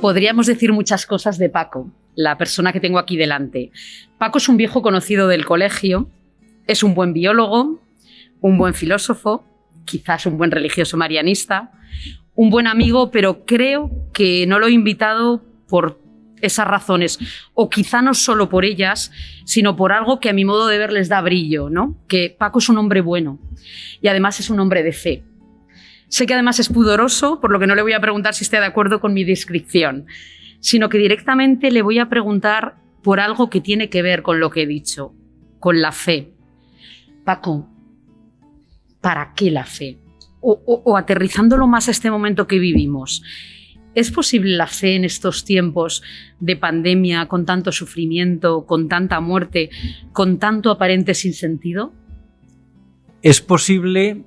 Podríamos decir muchas cosas de Paco, la persona que tengo aquí delante. Paco es un viejo conocido del colegio, es un buen biólogo, un buen filósofo, quizás un buen religioso marianista, un buen amigo, pero creo que no lo he invitado por esas razones, o quizá no solo por ellas, sino por algo que a mi modo de ver les da brillo, ¿no? Que Paco es un hombre bueno y además es un hombre de fe. Sé que además es pudoroso, por lo que no le voy a preguntar si está de acuerdo con mi descripción, sino que directamente le voy a preguntar por algo que tiene que ver con lo que he dicho, con la fe. Paco, ¿para qué la fe? O aterrizándolo más a este momento que vivimos, ¿es posible la fe en estos tiempos de pandemia, con tanto sufrimiento, con tanta muerte, con tanto aparente sinsentido? Es posible.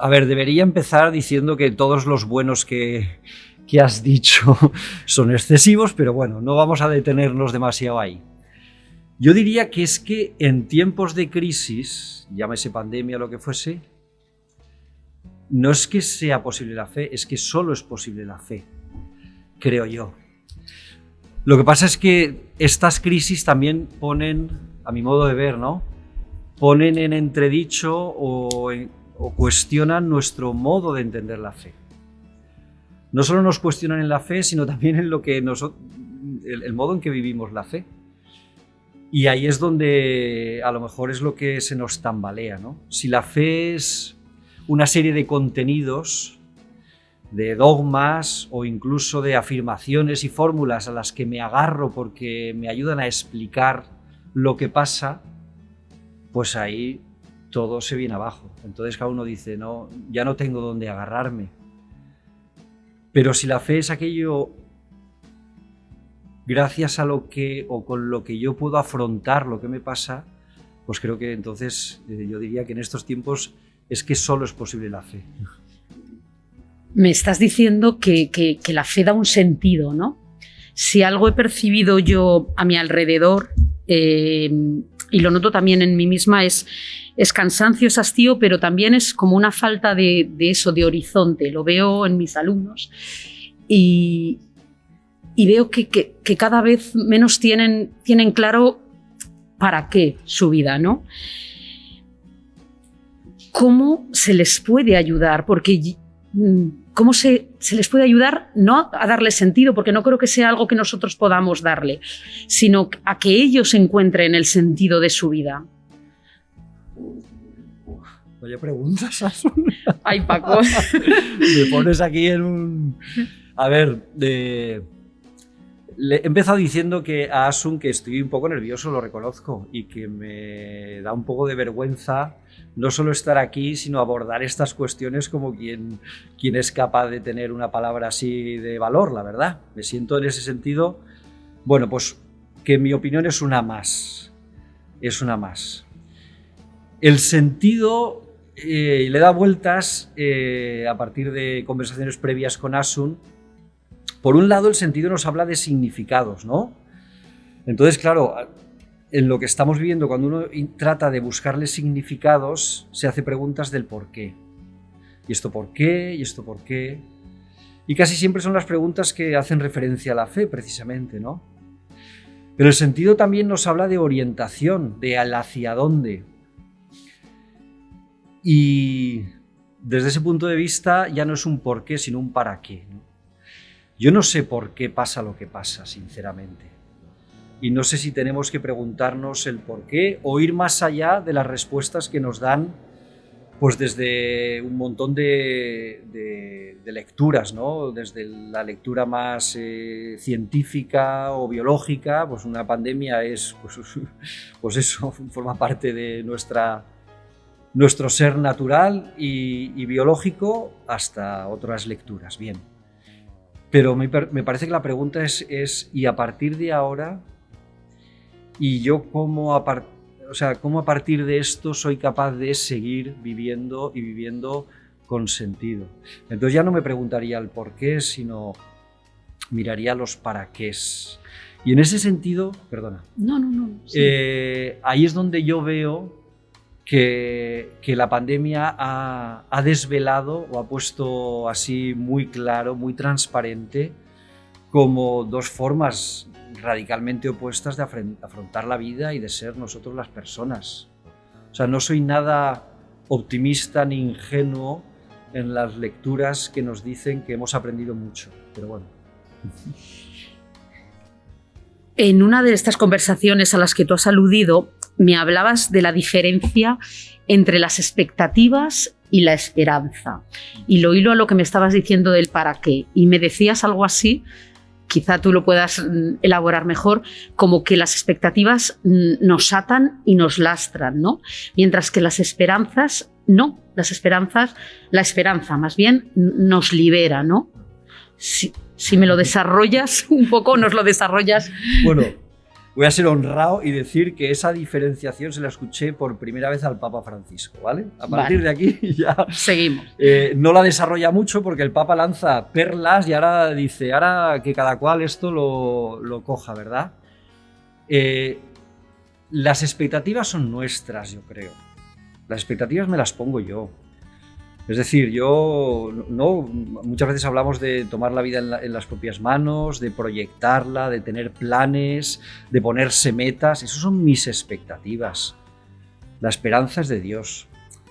A ver, debería empezar diciendo que todos los buenos que has dicho son excesivos, pero bueno, no vamos a detenernos demasiado ahí. Yo diría que es que en tiempos de crisis, llámese pandemia o lo que fuese, no es que sea posible la fe, es que solo es posible la fe, creo yo. Lo que pasa es que estas crisis también ponen, a mi modo de ver, ¿no? Ponen en entredicho o cuestionan nuestro modo de entender la fe. No solo nos cuestionan en la fe, sino también en lo que el modo en que vivimos la fe. Y ahí es donde a lo mejor es lo que se nos tambalea, ¿no? Si la fe es una serie de contenidos, de dogmas o incluso de afirmaciones y fórmulas a las que me agarro porque me ayudan a explicar lo que pasa, pues ahí todo se viene abajo. Entonces cada uno dice, no, ya no tengo dónde agarrarme. Pero si la fe es aquello gracias a lo que o con lo que yo puedo afrontar lo que me pasa, pues creo que entonces yo diría que en estos tiempos es que solo es posible la fe. Me estás diciendo que la fe da un sentido, ¿no? Si algo he percibido yo a mi alrededor, y lo noto también en mí misma, es cansancio, es hastío, pero también es como una falta de eso, de horizonte. Lo veo en mis alumnos y veo que cada vez menos tienen claro para qué su vida, ¿no? ¿Cómo se les puede ayudar? Porque ¿cómo se les puede ayudar? No a darle sentido, porque no creo que sea algo que nosotros podamos darle, sino a que ellos encuentren el sentido de su vida. Vaya preguntas, Asun. Ay, Paco. Me pones aquí en un... A ver, le he empezado diciendo que a Asun que estoy un poco nervioso, lo reconozco, y que me da un poco de vergüenza no solo estar aquí, sino abordar estas cuestiones como quien es capaz de tener una palabra así de valor, la verdad. Me siento en ese sentido, bueno, pues que mi opinión es una más. Es una más. El sentido, le da vueltas a partir de conversaciones previas con Asun. Por un lado, el sentido nos habla de significados, ¿no? Entonces, claro, en lo que estamos viviendo, cuando uno trata de buscarle significados, se hace preguntas del por qué. ¿Y esto por qué? ¿Y esto por qué? Y casi siempre son las preguntas que hacen referencia a la fe, precisamente, ¿no? Pero el sentido también nos habla de orientación, de al hacia dónde. Y desde ese punto de vista ya no es un por qué, sino un para qué, ¿no? Yo no sé por qué pasa lo que pasa, sinceramente. Y no sé si tenemos que preguntarnos el por qué o ir más allá de las respuestas que nos dan, pues desde un montón de lecturas, ¿no? Desde la lectura más científica o biológica, pues una pandemia es, pues eso, forma parte de nuestro ser natural y biológico, hasta otras lecturas, bien. Pero me parece que la pregunta es ¿y a partir de ahora? ¿Y yo cómo a partir de esto soy capaz de seguir viviendo y viviendo con sentido? Entonces ya no me preguntaría el por qué, sino miraría los para qués. Y en ese sentido, perdona, Sí. Ahí es donde yo veo que la pandemia ha desvelado o ha puesto así muy claro, muy transparente, como dos formas radicalmente opuestas de afrontar la vida y de ser nosotros las personas. O sea, no soy nada optimista ni ingenuo en las lecturas que nos dicen que hemos aprendido mucho, pero bueno. En una de estas conversaciones a las que tú has aludido, me hablabas de la diferencia entre las expectativas y la esperanza. Y lo hilo a lo que me estabas diciendo del para qué. Y me decías algo así, quizá tú lo puedas elaborar mejor, como que las expectativas nos atan y nos lastran, ¿no? Mientras que las esperanzas, no. La esperanza más bien nos libera, ¿no? Si me lo desarrollas un poco, nos lo desarrollas. Bueno, voy a ser honrado y decir que esa diferenciación se la escuché por primera vez al Papa Francisco, ¿vale? A partir de aquí ya... Seguimos. No la desarrolla mucho porque el Papa lanza perlas y ahora dice, ahora que cada cual esto lo coja, ¿verdad? Las expectativas son nuestras, yo creo. Las expectativas me las pongo yo. Es decir, muchas veces hablamos de tomar la vida en las propias manos, de proyectarla, de tener planes, de ponerse metas. Esas son mis expectativas. La esperanza es de Dios.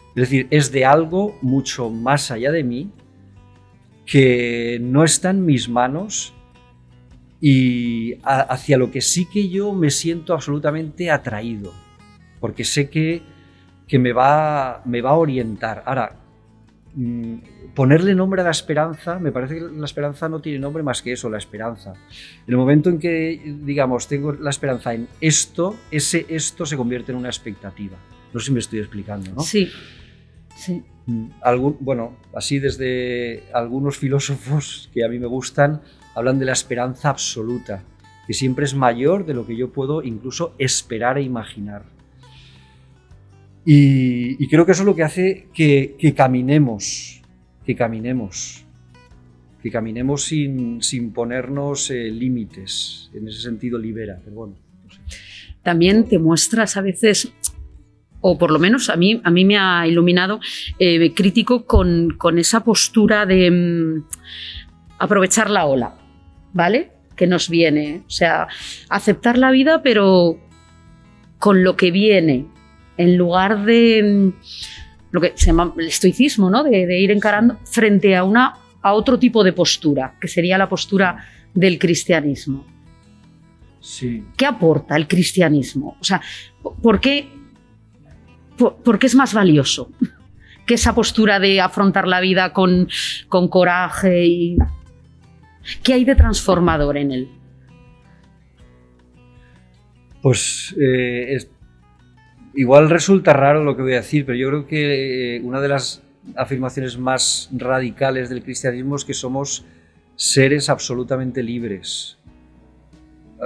Es decir, es de algo mucho más allá de mí que no está en mis manos y hacia lo que sí que yo me siento absolutamente atraído, porque sé que me va a orientar. Ahora, ponerle nombre a la esperanza, me parece que la esperanza no tiene nombre más que eso, la esperanza. En el momento en que, digamos, tengo la esperanza en esto, esto se convierte en una expectativa. No sé si me estoy explicando, ¿no? Sí, sí. Bueno, así desde algunos filósofos que a mí me gustan, hablan de la esperanza absoluta, que siempre es mayor de lo que yo puedo incluso esperar e imaginar. Y creo que eso es lo que hace que caminemos sin ponernos límites. En ese sentido libera, pero bueno, no sé. También te muestras a veces, o por lo menos a mí me ha iluminado, crítico con esa postura de aprovechar la ola, ¿vale? Que nos viene. O sea, aceptar la vida, pero con lo que viene, en lugar de lo que se llama el estoicismo, ¿no? De ir encarando frente a otro tipo de postura, que sería la postura del cristianismo. Sí. ¿Qué aporta el cristianismo? O sea, ¿por qué es más valioso que esa postura de afrontar la vida con coraje? ¿Qué hay de transformador en él? Pues igual resulta raro lo que voy a decir, pero yo creo que una de las afirmaciones más radicales del cristianismo es que somos seres absolutamente libres.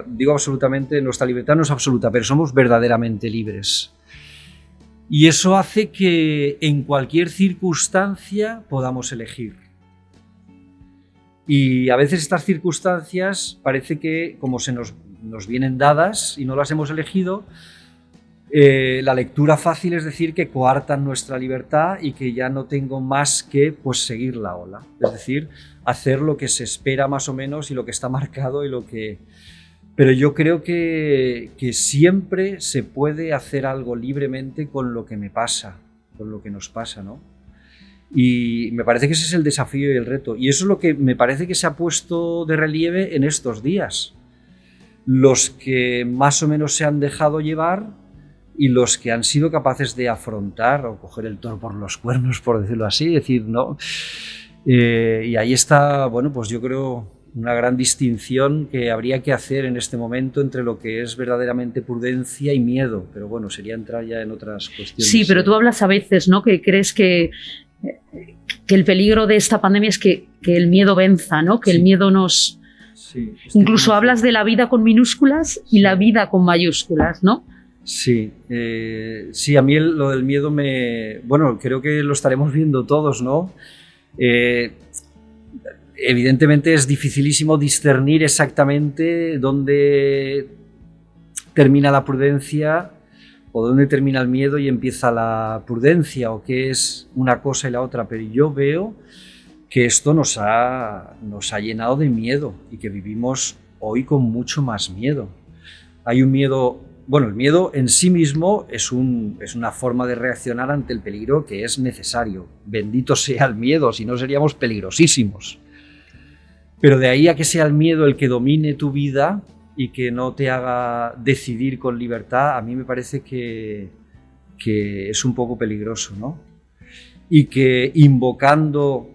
Digo absolutamente, nuestra libertad no es absoluta, pero somos verdaderamente libres. Y eso hace que en cualquier circunstancia podamos elegir. Y a veces estas circunstancias parece que, como se nos vienen dadas y no las hemos elegido, la lectura fácil es decir que coartan nuestra libertad y que ya no tengo más que pues seguir la ola, es decir, hacer lo que se espera más o menos y lo que está marcado y lo que... Pero yo creo que siempre se puede hacer algo libremente con lo que me pasa, con lo que nos pasa, ¿no? Y me parece que ese es el desafío y el reto, y eso es lo que me parece que se ha puesto de relieve en estos días. Los que más o menos se han dejado llevar y los que han sido capaces de afrontar o coger el toro por los cuernos, por decirlo así, decir no. Y ahí está, bueno, pues yo creo una gran distinción que habría que hacer en este momento entre lo que es verdaderamente prudencia y miedo, pero bueno, sería entrar ya en otras cuestiones. Sí, pero tú hablas a veces, ¿no? Que crees que el peligro de esta pandemia es que el miedo venza, ¿no? Que sí. El miedo nos... Sí, incluso hablas de la vida con minúsculas y la vida con mayúsculas, ¿no? Sí, sí, a mí lo del miedo bueno, creo que lo estaremos viendo todos, ¿no? Evidentemente es dificilísimo discernir exactamente dónde termina la prudencia o dónde termina el miedo y empieza la prudencia, o qué es una cosa y la otra, pero yo veo que esto nos ha llenado de miedo y que vivimos hoy con mucho más miedo. Hay un miedo, bueno, el miedo en sí mismo es una forma de reaccionar ante el peligro que es necesario. Bendito sea el miedo, si no seríamos peligrosísimos. Pero de ahí a que sea el miedo el que domine tu vida y que no te haga decidir con libertad, a mí me parece que es un poco peligroso, ¿no? Y que invocando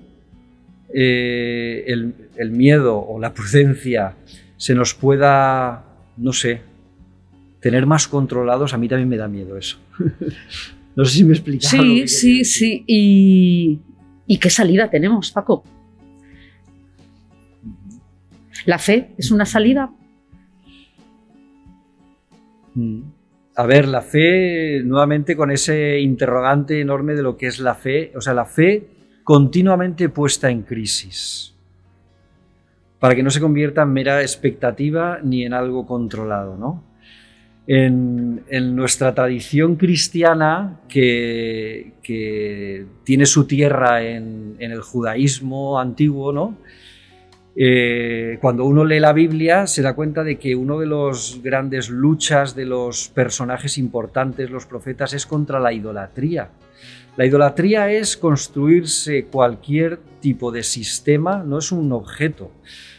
el miedo o la prudencia se nos pueda, no sé, tener más controlados, a mí también me da miedo eso. No sé si me he explicado. Sí. ¿Y qué salida tenemos, Paco? ¿La fe es una salida? A ver, la fe, nuevamente con ese interrogante enorme de lo que es la fe, o sea, la fe continuamente puesta en crisis, para que no se convierta en mera expectativa ni en algo controlado, ¿no? En nuestra tradición cristiana, que tiene su tierra en el judaísmo antiguo, ¿no? Cuando uno lee la Biblia se da cuenta de que una de las grandes luchas de los personajes importantes, los profetas, es contra la idolatría. La idolatría es construirse cualquier tipo de sistema, no es un objeto,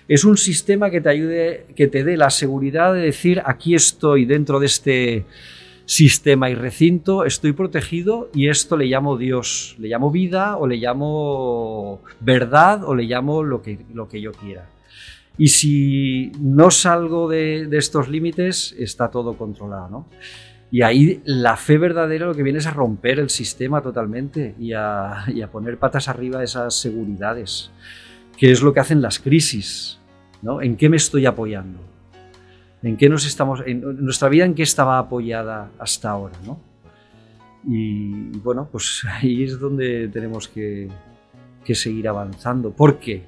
es un sistema que te ayude, que te dé la seguridad de decir: aquí estoy dentro de este sistema y recinto, estoy protegido y esto le llamo Dios, le llamo vida o le llamo verdad o le llamo lo que yo quiera. Y si no salgo de estos límites, está todo controlado, ¿no? Y ahí la fe verdadera lo que viene es a romper el sistema totalmente y a poner patas arriba esas seguridades, que es lo que hacen las crisis, ¿no? ¿En qué me estoy apoyando? ¿En qué en nuestra vida en qué estaba apoyada hasta ahora, ¿no? Y bueno, pues ahí es donde tenemos que seguir avanzando. Porque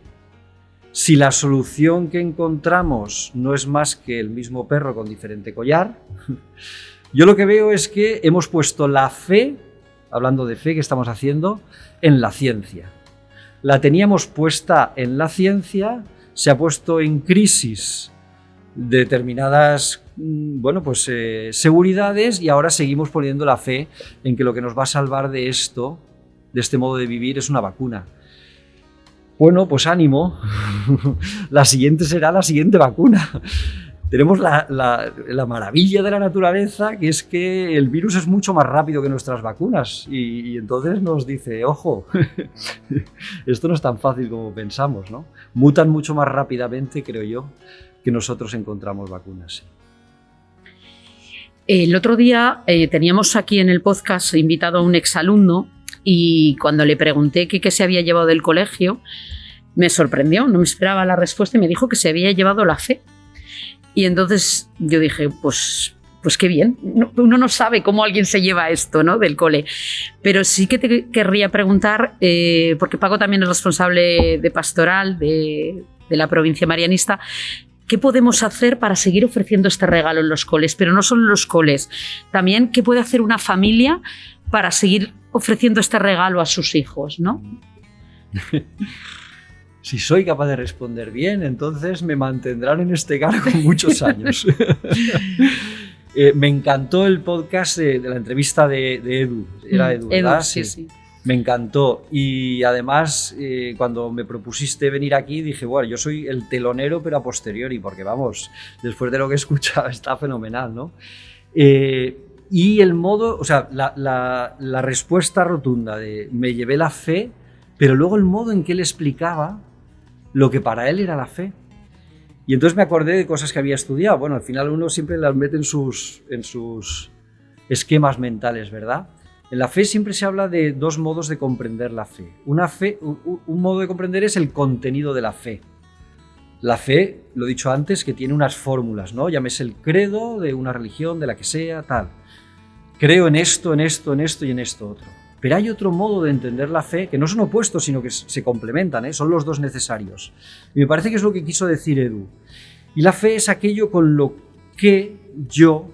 si la solución que encontramos no es más que el mismo perro con diferente collar, yo lo que veo es que hemos puesto la fe, hablando de fe que estamos haciendo, en la ciencia. La teníamos puesta en la ciencia, se ha puesto en crisis determinadas, bueno, pues seguridades, y ahora seguimos poniendo la fe en que lo que nos va a salvar de esto, de este modo de vivir, es una vacuna. Bueno, pues ánimo, la siguiente será la siguiente vacuna. Tenemos la maravilla de la naturaleza, que es que el virus es mucho más rápido que nuestras vacunas y entonces nos dice: ojo, esto no es tan fácil como pensamos, ¿no? Mutan mucho más rápidamente, creo yo, que nosotros encontramos vacunas. El otro día teníamos aquí en el podcast invitado a un exalumno y cuando le pregunté qué se había llevado del colegio, me sorprendió, no me esperaba la respuesta y me dijo que se había llevado la fe. Y entonces yo dije, pues qué bien, uno no sabe cómo alguien se lleva esto, ¿no?, del cole. Pero sí que te querría preguntar, porque Paco también es responsable de pastoral de la provincia marianista, ¿qué podemos hacer para seguir ofreciendo este regalo en los coles? Pero no solo en los coles, también ¿qué puede hacer una familia para seguir ofreciendo este regalo a sus hijos, ¿no? Si soy capaz de responder bien, entonces me mantendrán en este cargo muchos años. Me encantó el podcast de la entrevista de Edu. Era Edu, ¿verdad? Sí. Me encantó. Y además, cuando me propusiste venir aquí, dije, bueno, yo soy el telonero, pero a posteriori, porque vamos, después de lo que he escuchado, está fenomenal, ¿no? Y el modo, o sea, la respuesta rotunda de me llevé la fe, pero luego el modo en que él explicaba lo que para él era la fe. Y entonces me acordé de cosas que había estudiado. Bueno, al final uno siempre las mete en sus esquemas mentales, ¿verdad? En la fe siempre se habla de dos modos de comprender la fe. Un modo de comprender es el contenido de la fe. La fe, lo he dicho antes, que tiene unas fórmulas, ¿no? Llámese el credo de una religión, de la que sea, tal. Creo en esto, en esto, en esto y en esto otro. Pero hay otro modo de entender la fe, que no son opuestos, sino que se complementan, ¿eh? Son los dos necesarios. Y me parece que es lo que quiso decir Edu. Y la fe es aquello con lo que yo,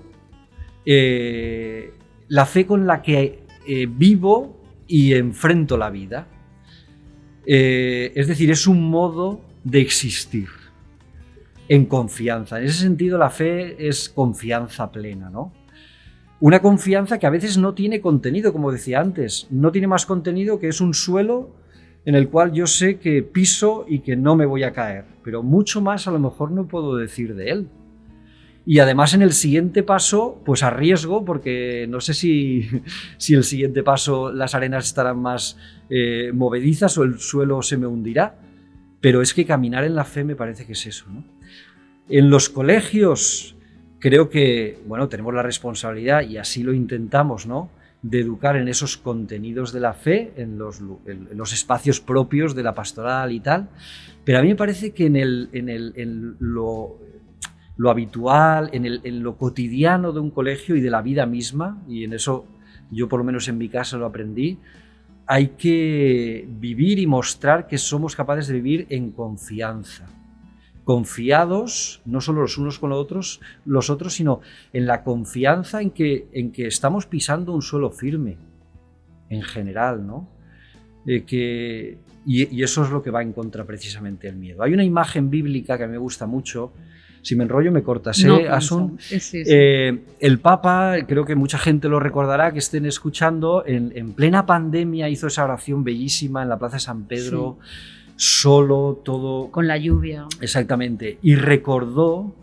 la fe con la que vivo y enfrento la vida. Es decir, es un modo de existir en confianza. En ese sentido, la fe es confianza plena, ¿no? Una confianza que a veces no tiene contenido, como decía antes, no tiene más contenido que es un suelo en el cual yo sé que piso y que no me voy a caer, pero mucho más a lo mejor no puedo decir de él. Y además en el siguiente paso, pues arriesgo, porque no sé si el siguiente paso las arenas estarán más movedizas o el suelo se me hundirá, pero es que caminar en la fe me parece que es eso, ¿no? En los colegios creo que, bueno, tenemos la responsabilidad, y así lo intentamos, ¿no?, de educar en esos contenidos de la fe, en los espacios propios de la pastoral y tal, pero a mí me parece que en lo habitual, en lo cotidiano de un colegio y de la vida misma, y en eso yo por lo menos en mi casa lo aprendí, hay que vivir y mostrar que somos capaces de vivir en confianza. Confiados, no solo los unos con los otros, sino en la confianza en que estamos pisando un suelo firme, en general, ¿no? Y eso es lo que va en contra precisamente del miedo. Hay una imagen bíblica que me gusta mucho. Si me enrollo me cortas, ¿eh, Asun? Sí. El Papa, creo que mucha gente lo recordará, que estén escuchando, en plena pandemia hizo esa oración bellísima en la Plaza de San Pedro, sí, solo, todo... Con la lluvia. Exactamente. Y recordó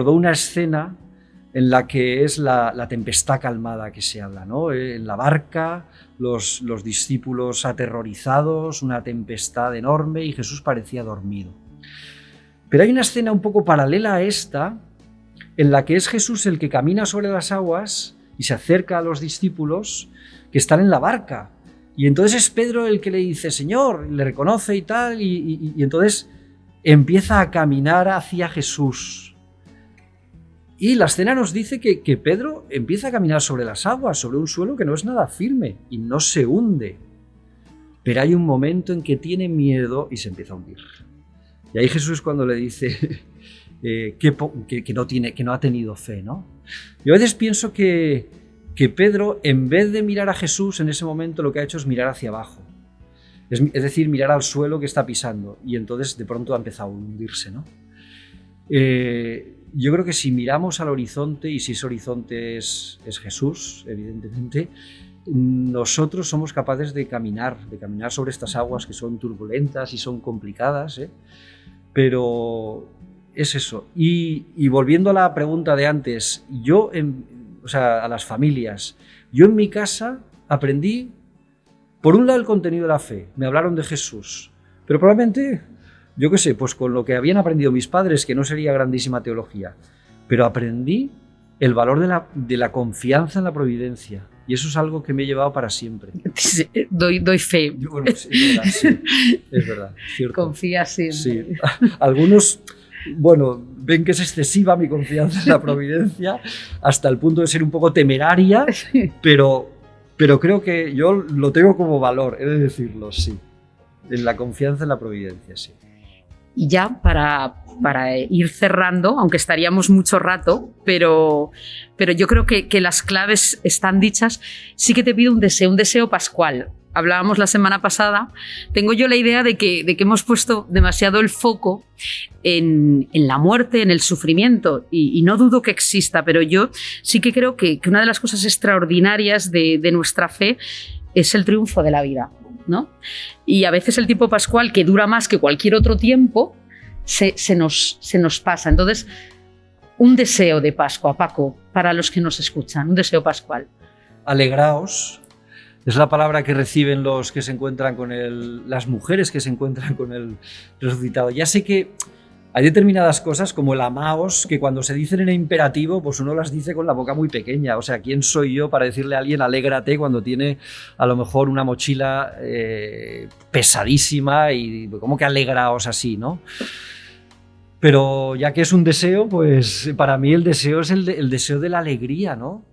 una escena en la que es la tempestad calmada que se habla, ¿no? En la barca, los discípulos aterrorizados, una tempestad enorme y Jesús parecía dormido. Pero hay una escena un poco paralela a esta, en la que es Jesús el que camina sobre las aguas y se acerca a los discípulos que están en la barca. Y entonces es Pedro el que le dice, Señor, le reconoce y tal, y entonces empieza a caminar hacia Jesús. Y la escena nos dice que Pedro empieza a caminar sobre las aguas, sobre un suelo que no es nada firme y no se hunde. Pero hay un momento en que tiene miedo y se empieza a hundir. Y ahí Jesús cuando le dice que no ha tenido fe, ¿no? Yo a veces pienso que Pedro, en vez de mirar a Jesús en ese momento, lo que ha hecho es mirar hacia abajo. Es decir, mirar al suelo que está pisando. Y entonces de pronto ha empezado a hundirse, ¿no? Yo creo que si miramos al horizonte, y si ese horizonte es Jesús, evidentemente, nosotros somos capaces de caminar sobre estas aguas que son turbulentas y son complicadas, ¿eh? Pero es eso. Y volviendo a la pregunta de antes, a las familias, yo en mi casa aprendí, por un lado, el contenido de la fe, me hablaron de Jesús, pero probablemente, yo qué sé, pues con lo que habían aprendido mis padres, que no sería grandísima teología, pero aprendí el valor de la confianza en la providencia. Y eso es algo que me he llevado para siempre. Doy fe. Bueno, sí, es verdad. Cierto. Confía siempre. Sí. Algunos, bueno, ven que es excesiva mi confianza en la providencia, hasta el punto de ser un poco temeraria, pero creo que yo lo tengo como valor, he de decirlo, sí. En la confianza en la providencia, sí. Y ya para ir cerrando, aunque estaríamos mucho rato, pero yo creo que las claves están dichas. Sí que te pido un deseo pascual. Hablábamos la semana pasada. Tengo yo la idea de que hemos puesto demasiado el foco en la muerte, en el sufrimiento, y no dudo que exista, pero yo sí que creo que una de las cosas extraordinarias de nuestra fe es el triunfo de la vida, ¿no? Y a veces el tiempo pascual, que dura más que cualquier otro tiempo, se nos pasa. Entonces, un deseo de Pascua, Paco, para los que nos escuchan, un deseo pascual. Alegraos, es la palabra que reciben los que se encuentran con las mujeres que se encuentran con el resucitado. Ya sé que hay determinadas cosas como el amaos, que cuando se dicen en imperativo, pues uno las dice con la boca muy pequeña. O sea, ¿quién soy yo para decirle a alguien alégrate cuando tiene a lo mejor una mochila pesadísima y cómo que alegraos así, ¿no? Pero ya que es un deseo, pues para mí el deseo es el deseo de la alegría, ¿no?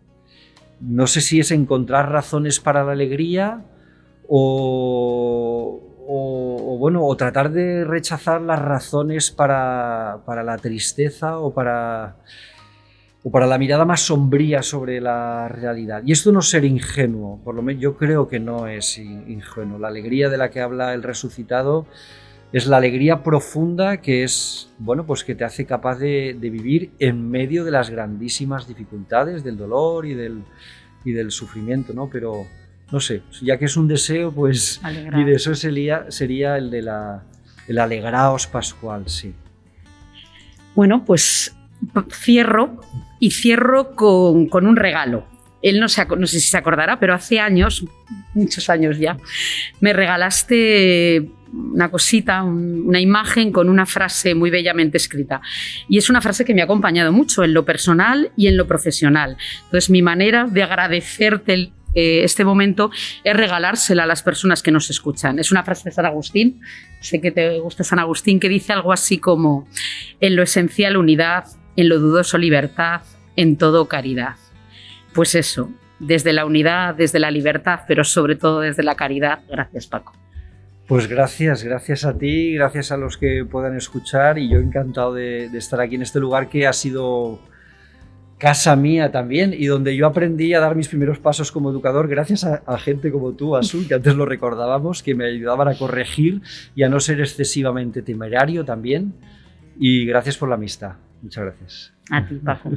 No sé si es encontrar razones para la alegría o tratar de rechazar las razones para la tristeza o para... o para la mirada más sombría sobre la realidad. Y esto no es ser ingenuo, por lo menos yo creo que no es ingenuo. La alegría de la que habla el resucitado es la alegría profunda que es, bueno, pues que te hace capaz de vivir en medio de las grandísimas dificultades, del dolor y del sufrimiento, ¿no? Pero, no sé, ya que es un deseo, pues, y de eso sería el de el alegraos pascual, sí. Bueno, pues cierro con un regalo. Él no sé si se acordará, pero hace años, muchos años ya, me regalaste una cosita, una imagen con una frase muy bellamente escrita. Y es una frase que me ha acompañado mucho en lo personal y en lo profesional. Entonces, mi manera de agradecerte este momento es regalársela a las personas que nos escuchan. Es una frase de San Agustín, sé que te gusta San Agustín, que dice algo así como: en lo esencial unidad, en lo dudoso libertad, en todo caridad. Pues eso, desde la unidad, desde la libertad, pero sobre todo desde la caridad. Gracias, Paco. Pues gracias a ti, gracias a los que puedan escuchar, y yo encantado de estar aquí en este lugar que ha sido casa mía también, y donde yo aprendí a dar mis primeros pasos como educador gracias a gente como tú, Asun, que antes lo recordábamos, que me ayudaban a corregir y a no ser excesivamente temerario también. Y gracias por la amistad. Muchas gracias. A ti, Paco.